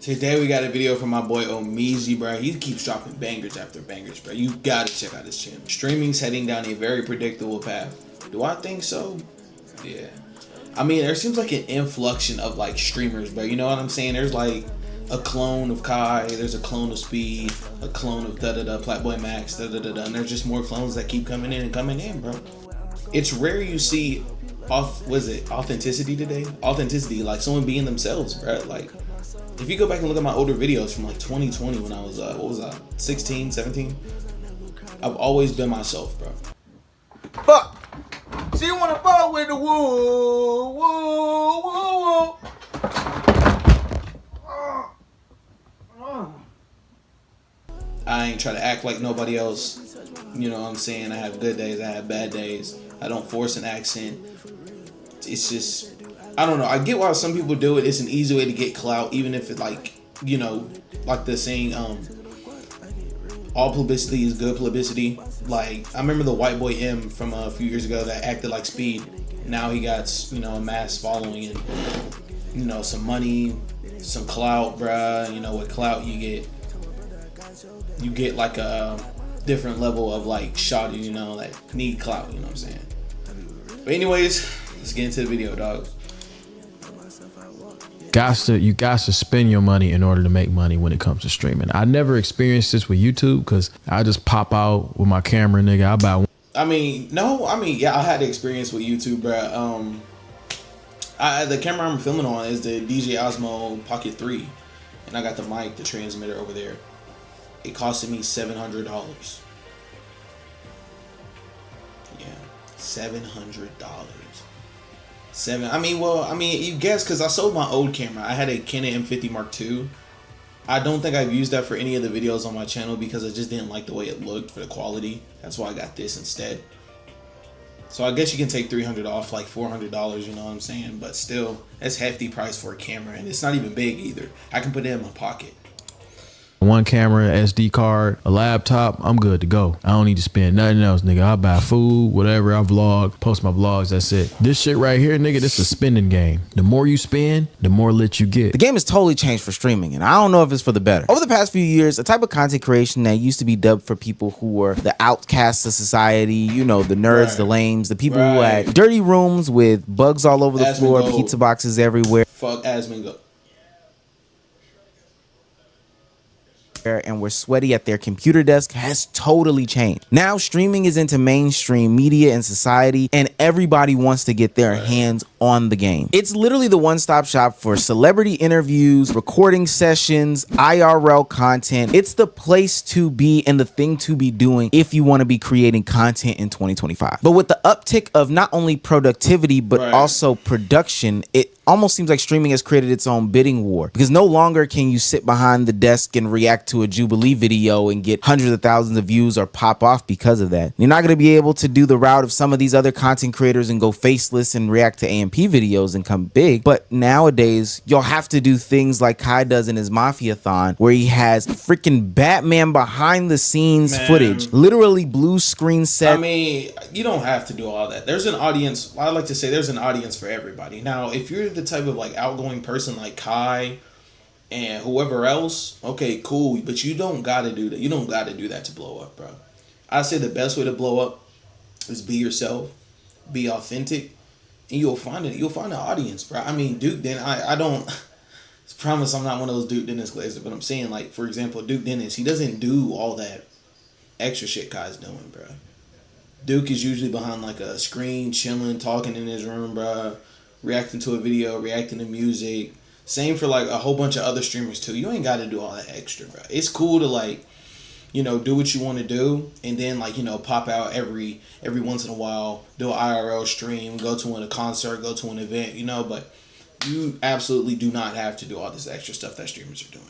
Today we got a video from my boy Omeezy, bro. He keeps dropping bangers after bangers, bro. You gotta check out his channel. Streaming's heading down a very predictable path. Do I think so? Yeah. I mean, there seems like an influxion of like streamers, bro. You know what I'm saying? There's like a clone of Kai, there's a clone of Speed, a clone of Flatboy Max, and there's just more clones that keep coming in and coming in, bro. It's rare you see authenticity today? Authenticity, like someone being themselves, bro. Like, if you go back and look at my older videos from like 2020 when I was 16, 17, I've always been myself, bro. Fuck. She wanna fuck with the woo, woo, woo, woo. I ain't try to act like nobody else. You know what I'm saying? I have good days, I have bad days. I don't force an accent. It's just, I don't know. I get why some people do it. It's an easy way to get clout, even if it like, you know, like the saying, all publicity is good publicity. Like, I remember the white boy M from a few years ago that acted like Speed. Now he got, you know, a mass following and, you know, some money, some clout, bruh. You know, with clout you get like a different level of like shawty, you know, like need clout, you know what I'm saying? But anyways, let's get into the video, dog. You got to spend your money in order to make money when it comes to streaming. I never experienced this with YouTube because I just pop out with my camera, nigga. I buy one. Yeah, I had the experience with YouTube, bro. The camera I'm filming on is the DJ Osmo Pocket 3, and I got the mic, the transmitter over there. It costed me $700. Yeah, $700. You guess, because I sold my old camera. I had a Canon M50 Mark II. I don't think I've used that for any of the videos on my channel because I just didn't like the way it looked for the quality. That's why I got this instead. So I guess you can take $300 off, like $400, you know what I'm saying? But still, that's hefty price for a camera, and it's not even big either. I can put it in my pocket. One camera, SD card, a laptop, I'm good to go. I don't need to spend nothing else, nigga. I buy food, whatever, I vlog, post my vlogs, that's it. This shit right here, nigga, this is a spending game. The more you spend, the more lit you get. The game has totally changed for streaming, and I don't know if it's for the better. Over the past few years, a type of content creation that used to be dubbed for people who were the outcasts of society, you know, the nerds, right, the lames, the people who had dirty rooms with bugs all over the floor, pizza boxes everywhere. Fuck Asmongold. And were sweaty at their computer desk has totally changed. Now streaming is into mainstream media and society, and everybody wants to get their hands on the game. It's literally the one-stop shop for celebrity interviews, recording sessions, IRL content. It's the place to be and the thing to be doing if you want to be creating content in 2025. But with the uptick of not only productivity but also production, it almost seems like streaming has created its own bidding war, because no longer can you sit behind the desk and react to a Jubilee video and get hundreds of thousands of views or pop off because of that. You're not going to be able to do the route of some of these other content creators and go faceless and react to AMP videos and come big. But nowadays, you'll have to do things like Kai does in his Mafia-thon, where he has freaking Batman behind the scenes footage, literally blue screen set. I mean, you don't have to do all that. There's an audience. I like to say there's an audience for everybody. Now, if you're the type of like outgoing person like Kai and whoever else, okay, cool, but you don't gotta do that. You don't gotta do that to blow up, bro. I say the best way to blow up is be yourself, be authentic, and you'll find it. You'll find an audience, bro. I mean, Duke Dennis. I don't promise I'm not one of those Duke Dennis glazers, but I'm saying, like, for example, Duke Dennis, he doesn't do all that extra shit Kai's doing, bro. Duke is usually behind like a screen, chilling, talking in his room, bro, reacting to a video, reacting to music. Same for like a whole bunch of other streamers too. You ain't got to do all that extra, bro. It's cool to like, you know, do what you want to do, and then like, you know, pop out every once in a while, do an IRL stream, go to a concert, go to an event, you know. But you absolutely do not have to do all this extra stuff that streamers are doing.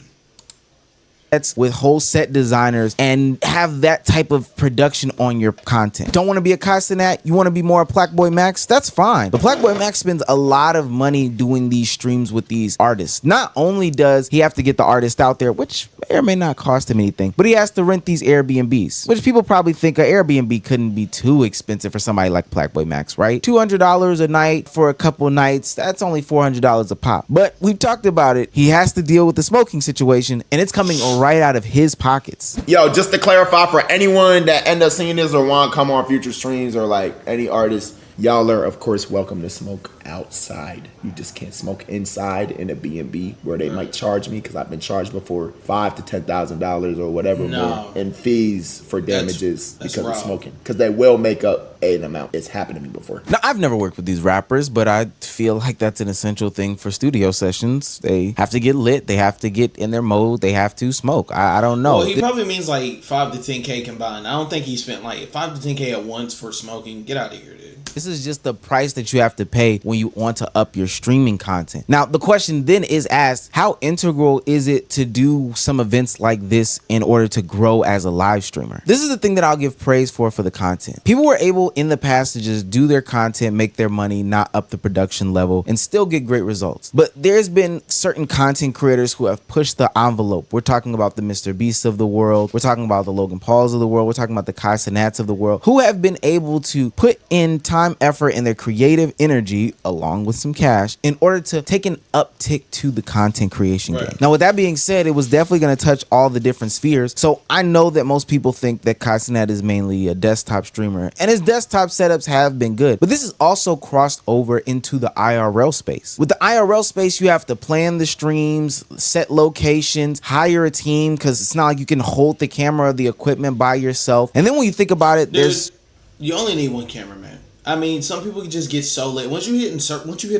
That's with whole set designers and have that type of production on your content. Don't want to be a Castanat? You want to be more a Blackboy Max? That's fine. But Blackboy Max spends a lot of money doing these streams with these artists. Not only does he have to get the artist out there, which may or may not cost him anything, but he has to rent these Airbnbs, which people probably think an Airbnb couldn't be too expensive for somebody like Blackboy Max, right? $200 a night for a couple nights, that's only $400 a pop. But we've talked about it. He has to deal with the smoking situation, and it's coming right out of his pockets. Yo, just to clarify for anyone that end up seeing this or want to come on future streams or like any artist, y'all are of course welcome to smoke outside. You just can't smoke inside in a B&B where they might charge me, because I've been charged before $5,000 to $10,000 or whatever more in fees for damages because of smoking, because they will make up an amount. It's happened to me before. Now, I've never worked with these rappers, but I feel like that's an essential thing for studio sessions. They have to get lit, they have to get in their mode, they have to smoke. I don't know. Well, he probably means like 5 to 10K combined. I don't think he spent like 5 to 10K at once for smoking. Get out of here, dude. This is just the price that you have to pay when you want to up your streaming content. Now, the question then is asked, how integral is it to do some events like this in order to grow as a live streamer? This is the thing that I'll give praise for the content. People were able in the past to just do their content, make their money, not up the production level, and still get great results. But there's been certain content creators who have pushed the envelope. We're talking about the Mr. Beasts of the world. We're talking about the Logan Pauls of the world. We're talking about the Kai Cenats of the world, who have been able to put in time, effort, and their creative energy, along with some cash, in order to take an uptick to the content creation game. Now, with that being said, it was definitely going to touch all the different spheres. So I know that most people think that Kai Cenat is mainly a desktop streamer, and his desktop setups have been good. But this is also crossed over into the IRL space. With the IRL space, you have to plan the streams, set locations, hire a team, because it's not like you can hold the camera or the equipment by yourself. And then when you think about it, you only need one cameraman. I mean, some people can just get so lit. Once you hit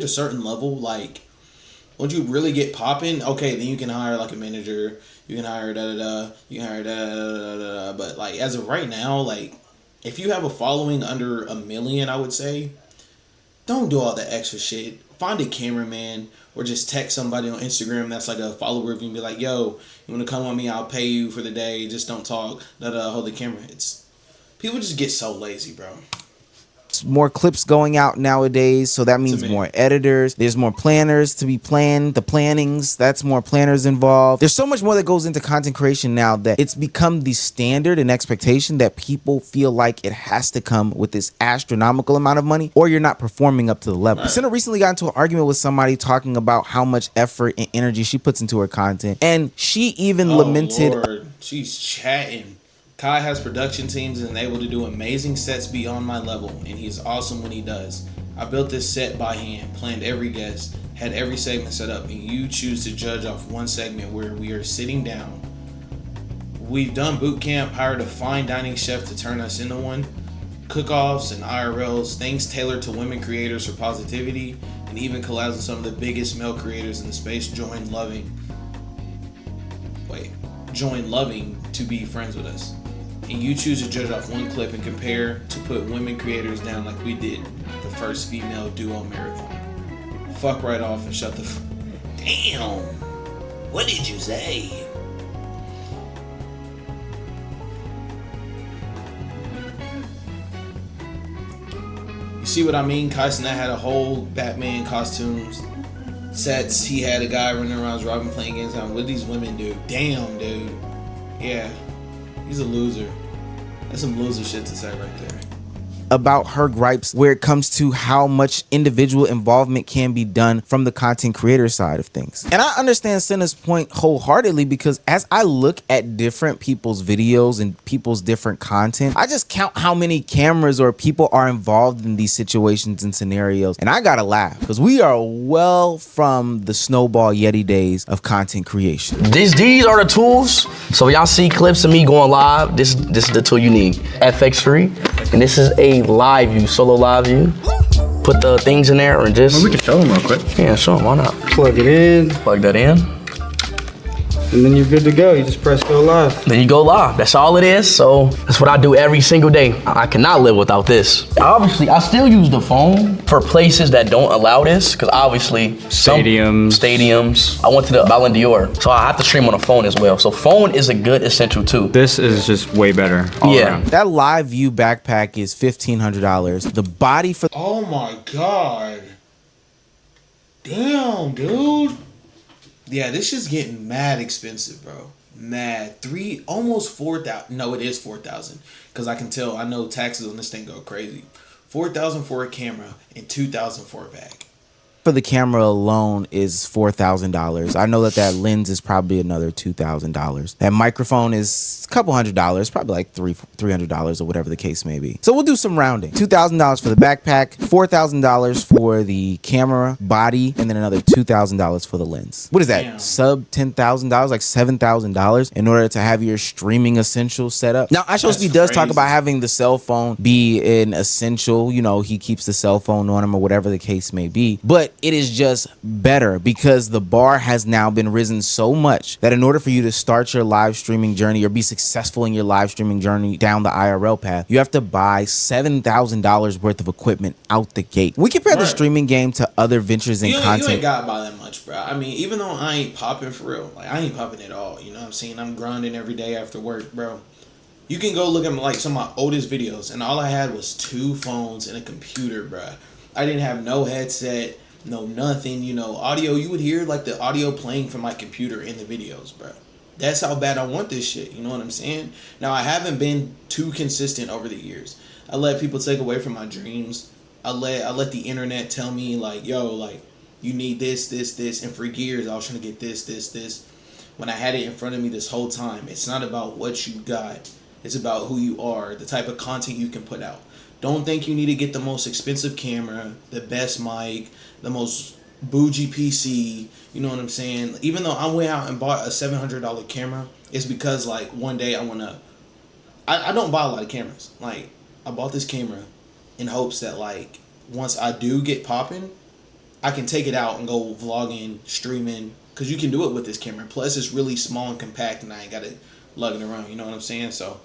a certain level, like once you really get popping, okay, then you can hire like a manager. You can hire you can hire But like as of right now, like if you have a following under 1 million, I would say, don't do all the extra shit. Find a cameraman or just text somebody on Instagram that's like a follower of you and be like, yo, you want to come on me? I'll pay you for the day. Just don't talk. Hold the camera. People just get so lazy, bro. More clips going out nowadays, so that means more editors. There's more planners to be planned. The plannings, that's more planners involved. There's so much more that goes into content creation now that it's become the standard and expectation that people feel like it has to come with this astronomical amount of money, or you're not performing up to the level. Senna recently got into an argument with somebody talking about how much effort and energy she puts into her content, and she even lamented. Lord. She's chatting. Kai has production teams and is able to do amazing sets beyond my level, and he's awesome when he does. I built this set by hand, planned every guest, had every segment set up, and you choose to judge off one segment where we are sitting down. We've done boot camp, hired a fine dining chef to turn us into one, cook-offs and IRLs, things tailored to women creators for positivity, and even collabs with some of the biggest male creators in the space. Join loving to be friends with us. And you choose to judge off one clip and compare to put women creators down like we did the first female duo marathon. Fuck right off and shut the Damn! What did you say? You see what I mean? Kai Cenat had a whole Batman costumes, sets. He had a guy running around Robin playing games. What did these women do? Damn, dude. Yeah. He's a loser. That's some loser shit to say right there. About her gripes where it comes to how much individual involvement can be done from the content creator side of things. And I understand Senna's point wholeheartedly, because as I look at different people's videos and people's different content, I just count how many cameras or people are involved in these situations and scenarios, and I gotta laugh, because we are well from the Snowball Yeti days of content creation. These are the tools. So y'all see clips of me going live. This is the tool you need. FX3, and this is a live view, solo live view. Put the things in there and just... Well, we can show them real quick. Yeah, show them, why not? Plug it in. Plug that in. and then you're good to go. You just press go live. Then you go live. That's all it is. So that's what I do every single day. I cannot live without this. Obviously, I still use the phone for places that don't allow this, because obviously stadiums. I went to the Ballon d'Or, so I have to stream on a phone as well. So phone is a good essential too. This is just way better all around. That Live View backpack is $1,500. The body for Oh my god. Damn, dude. Yeah, this is getting mad expensive, bro. Mad. Almost 4,000. No, it is 4,000. Because I can tell, I know taxes on this thing go crazy. 4,000 for a camera and 2,000 for a bag. for the camera alone is $4,000. I know that lens is probably another $2,000. That microphone is a couple $100, probably like $300 or whatever the case may be. So we'll do some rounding. $2,000 for the backpack, $4,000 for the camera body, and then another $2,000 for the lens. What is that? Damn. Sub $10,000, like $7,000 in order to have your streaming essentials set up. Now, Ashosby does talk about having the cell phone be an essential. You know, he keeps the cell phone on him or whatever the case may be. But it is just better because the bar has now been risen so much that in order for you to start your live streaming journey or be successful in your live streaming journey down the IRL path, you have to buy $7,000 worth of equipment out the gate. We compare the streaming game to other ventures in content. You ain't got to buy that much, bro. I mean, even though I ain't popping for real, like I ain't popping at all. You know what I'm saying? I'm grinding every day after work, bro. You can go look at like some of my oldest videos, and all I had was 2 phones and a computer, bro. I didn't have no headset, no nothing. You know, audio. You would hear like the audio playing from my computer in the videos, bro. That's how bad I want this shit. You know what I'm saying? Now, I haven't been too consistent over the years. I let people take away from my dreams. I let the internet tell me like, yo, like you need this, and for years I was trying to get this. When I had it in front of me this whole time, it's not about what you got. It's about who you are, the type of content you can put out. Don't think you need to get the most expensive camera, the best mic, the most bougie PC. You know what I'm saying? Even though I went out and bought a $700 camera, it's because like one day I want to. I don't buy a lot of cameras. Like I bought this camera in hopes that like once I do get popping, I can take it out and go vlogging, streaming, because you can do it with this camera. Plus it's really small and compact, and I ain't got to lug it around. You know what I'm saying? So.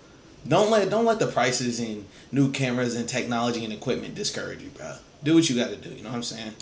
Don't let the prices in new cameras and technology and equipment discourage you, bro. Do what you got to do. You know what I'm saying?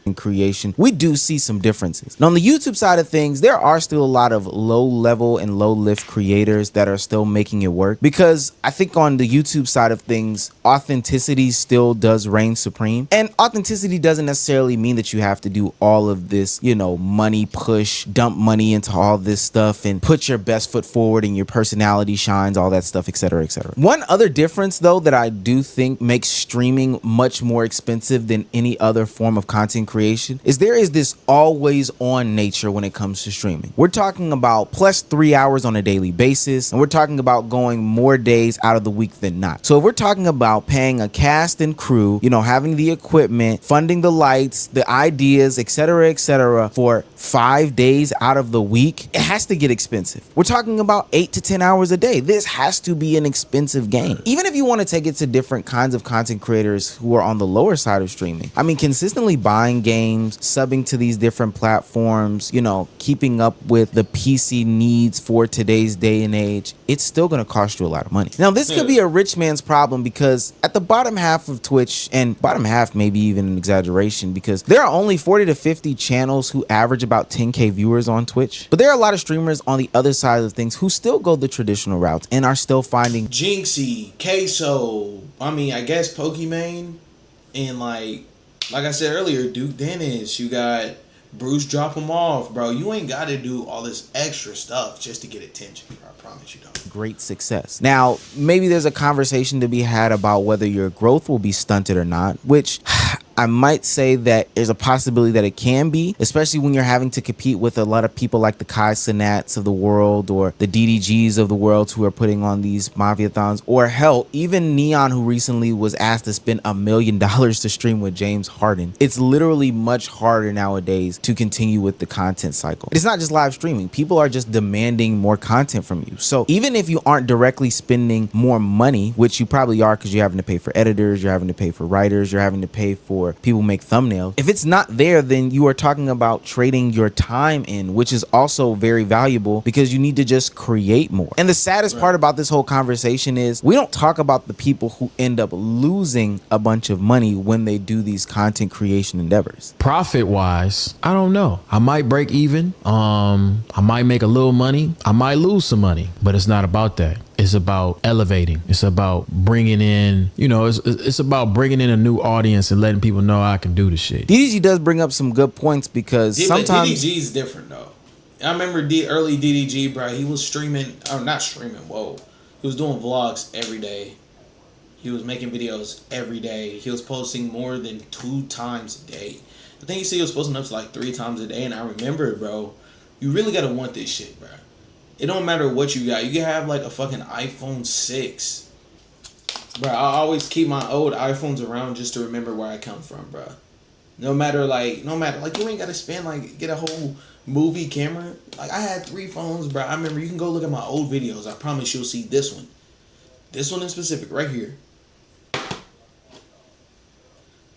In creation, we do see some differences. Now, on the YouTube side of things, there are still a lot of low level and low lift creators that are still making it work, because I think on the YouTube side of things, authenticity still does reign supreme. And authenticity doesn't necessarily mean that you have to do all of this, you know, money push, dump money into all this stuff and put your best foot forward and your personality shines, all that stuff, etc., etc. One other difference though that I do think makes streaming much more expensive than any other form of content creation is there is this always on nature when it comes to streaming. We're talking about plus 3 hours on a daily basis, and we're talking about going more days out of the week than not. So if we're talking about paying a cast and crew, you know, having the equipment, funding the lights, the ideas, etc., for 5 days out of the week, it has to get expensive. We're talking about 8 to 10 hours a day. This has to be an expensive game. Even if you want to take it to different kinds of content creators who are on the lower side of streaming, I mean, consistently buying games, subbing to these different platforms, you know, keeping up with the PC needs for today's day and age, it's still going to cost you a lot of money. Now, this could be a rich man's problem, because at the bottom half of Twitch, and bottom half maybe even an exaggeration, because there are only 40 to 50 channels who average about 10K viewers on Twitch. But there are a lot of streamers on the other side of things who still go the traditional routes and are still finding Jinxie, Queso, I mean, I guess Pokimane, and like I said earlier, Duke Dennis, you got Bruce Drop 'em Off, bro. You ain't got to do all this extra stuff just to get attention, bro. I promise you don't. great success. Now, maybe there's a conversation to be had about whether your growth will be stunted or not, which I might say that there's a possibility that it can be, especially when you're having to compete with a lot of people like the Kai Cenats of the world or the DDGs of the world who are putting on these Mafiathons, or hell, even Neon, who recently was asked to spend $1 million to stream with James Harden. It's literally much harder nowadays to continue with the content cycle. It's not just live streaming. People are just demanding more content from you. So even if you aren't directly spending more money, which you probably are because you're having to pay for editors, you're having to pay for writers, you're having to pay for or people make thumbnails. If it's not there, then you are talking about trading your time in, which is also very valuable because you need to just create more. And the saddest part about this whole conversation is we don't talk about the people who end up losing a bunch of money when they do these content creation endeavors. Profit wise, I don't know. I might break even. I might make a little money. I might lose some money, but it's not about that. It's about elevating. It's about bringing in, it's about bringing in a new audience and letting people know I can do the shit. DDG does bring up some good points because sometimes DDG is different though. I remember early DDG, bro. He was streaming, or not streaming. Whoa, he was doing vlogs every day. He was making videos every day. He was posting more than 2 times a day. I think he said he was posting up to like 3 times a day. And I remember, bro, you really gotta want this shit, bro. It don't matter what you got. You can have like a fucking iPhone 6. Bro, I always keep my old iPhones around just to remember where I come from, bro. No matter, like, you ain't got to spend, like, get a whole movie camera. Like, I had 3 phones, bro. I remember, you can go look at my old videos. I promise you'll see this one. This one in specific, right here.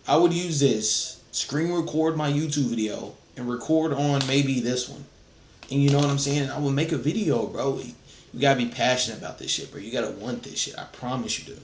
I would use this, screen record my YouTube video, and record on maybe this one. And you know what I'm saying? I would make a video, bro. You gotta be passionate about this shit, bro. You gotta want this shit. I promise you do.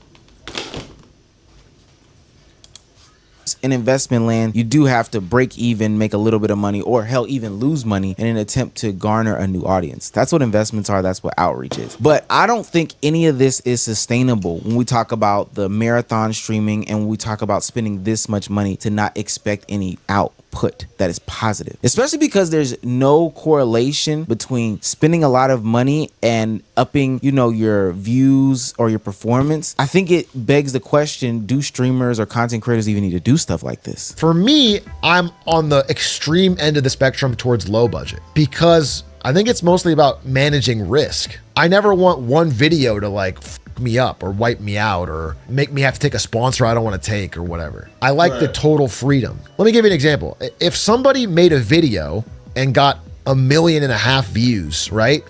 in investment land, you do have to break even, make a little bit of money, or hell, even lose money in an attempt to garner a new audience. That's what investments are. That's what outreach is. But I don't think any of this is sustainable when we talk about the marathon streaming and when we talk about spending this much money to not expect any output that is positive, especially because there's no correlation between spending a lot of money and upping, you know, your views or your performance. I think it begs the question, do streamers or content creators even need to do stuff like this? For me, I'm on the extreme end of the spectrum towards low budget because I think it's mostly about managing risk. I never want one video to like me up or wipe me out or make me have to take a sponsor I don't want to take or whatever. I like the total freedom. Let me give you an example. If somebody made a video and got 1.5 million views, right?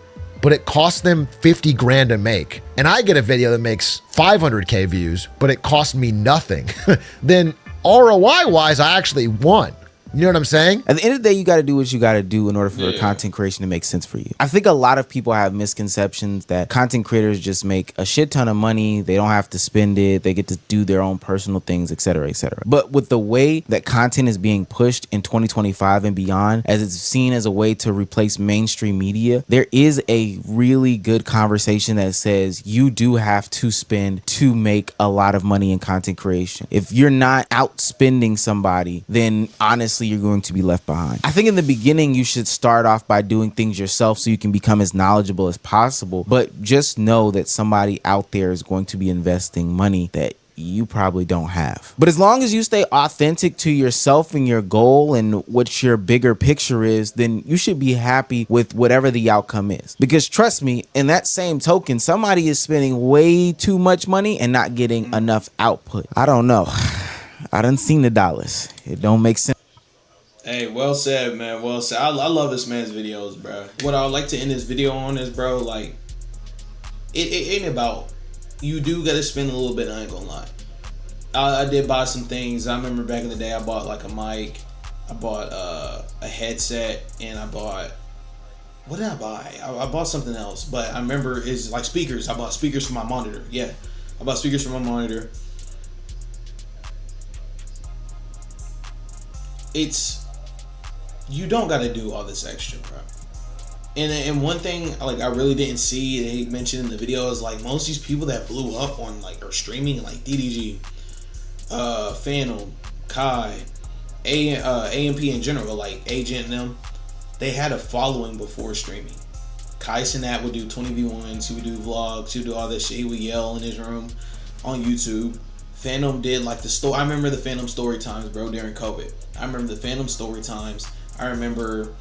But it cost them 50 grand to make, and I get a video that makes 500K views, but it cost me nothing, then ROI wise, I actually won. You know what I'm saying? At the end of the day, you got to do what you got to do in order for content creation to make sense for you. I think a lot of people have misconceptions that content creators just make a shit ton of money. They don't have to spend it. They get to do their own personal things, et cetera, et cetera. But with the way that content is being pushed in 2025 and beyond, as it's seen as a way to replace mainstream media, there is a really good conversation that says you do have to spend to make a lot of money in content creation. If you're not outspending somebody, then honestly, you're going to be left behind. I think in the beginning, you should start off by doing things yourself so you can become as knowledgeable as possible. But just know that somebody out there is going to be investing money that you probably don't have. But as long as you stay authentic to yourself and your goal and what your bigger picture is, then you should be happy with whatever the outcome is. Because trust me, in that same token, somebody is spending way too much money and not getting enough output. I don't know. I done seen the dollars. It don't make sense. Hey, well said, man. Well said. I love this man's videos, bro. What I would like to end this video on is, bro, like, it ain't about, you do got to spend a little bit, I ain't gonna lie. I did buy some things. I remember back in the day, I bought like a mic, I bought a headset, and I bought, what did I buy? I bought something else, but I remember it's like speakers. I bought speakers for my monitor. Yeah, I bought speakers for my monitor. You don't got to do all this extra, bro. And one thing, like, I really didn't see, they mentioned in the video, is like most of these people that blew up on like or streaming, like DDG, Phantom, Kai, AMP in general, like Agent and them, they had a following before streaming. Kai Sinat would do 20v1s, he would do vlogs, he would do all this shit, he would yell in his room on YouTube. Phantom did like the story. I remember the Phantom story times, bro, during COVID. I remember the Phantom story times. I remember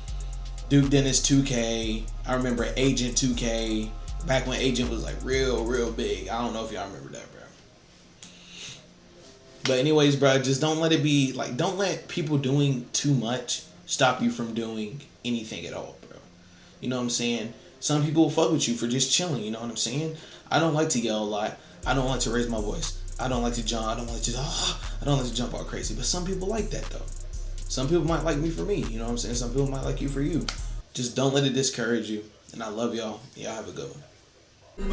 Duke Dennis 2K. I remember Agent 2K. Back when Agent was like real big. I don't know if y'all remember that, bro. But anyways, bro, just don't let it be like, don't let people doing too much stop you from doing anything at all, bro. You know what I'm saying? Some people will fuck with you for just chilling, you know what I'm saying? I don't like to yell a lot. I don't like to raise my voice. I don't like to jump. I don't like to jump all crazy. But some people like that though. Some people might like me for me. You know what I'm saying? Some people might like you for you. Just don't let it discourage you. And I love y'all. Y'all have a good one.